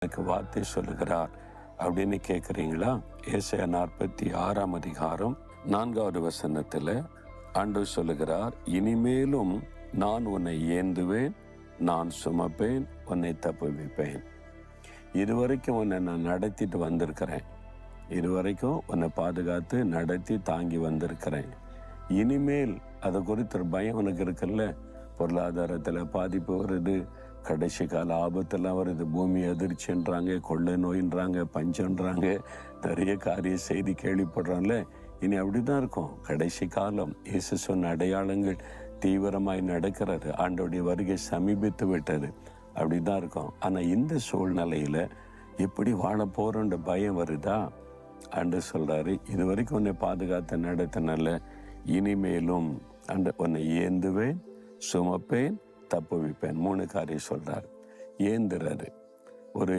எனக்கு வார்த்தை சொல்லுகிறார் அப்படின்னு கேட்குறீங்களா? ஏசாயா 46 அதிகாரம் 4வது வசனத்தில் ஆண்டவர் சொல்லுகிறார், இனிமேலும் நான் உன்னை ஏந்துவேன், நான் சுமப்பேன், உன்னை தப்புவிப்பேன். இதுவரைக்கும் உன்னை நான் நடத்திட்டு வந்திருக்கிறேன், இதுவரைக்கும் உன்னை பாதுகாத்து நடத்தி தாங்கி வந்திருக்கிறேன். இனிமேல் அதை குறித்த ஒரு பயம் உனக்கு இருக்குல்ல, பொருளாதாரத்தில் பாதிப்பு வருது, கடைசி கால ஆபத்தெல்லாம் வருது, பூமி அதிர்ச்சின்றாங்க, கொள்ளை நோயின்றாங்க, பஞ்சன்றாங்க, நிறைய காரிய செய்தி கேள்விப்படுறாங்கல்ல. இனி அப்படிதான் இருக்கும். கடைசி காலம், இயேசு சொன்ன அடையாளங்கள் தீவிரமாய் நடக்கிறது, ஆண்டோடைய வருகை சமீபித்து விட்டது, அப்படிதான் இருக்கும். ஆனால் இந்த சூழ்நிலையில் எப்படி வாழ போகிறோன்ற பயம் வருதா? ஆண்டவர் சொல்கிறாரு, இது வரைக்கும் உன்னை பாதுகாத்து நடத்தினால இனிமேலும் உன்னை ஏந்துவேன், சுமப்பேன், தப்புவிப்பேன். 3 காரியம் சொல்கிறார். ஏந்துறாரு. ஒரு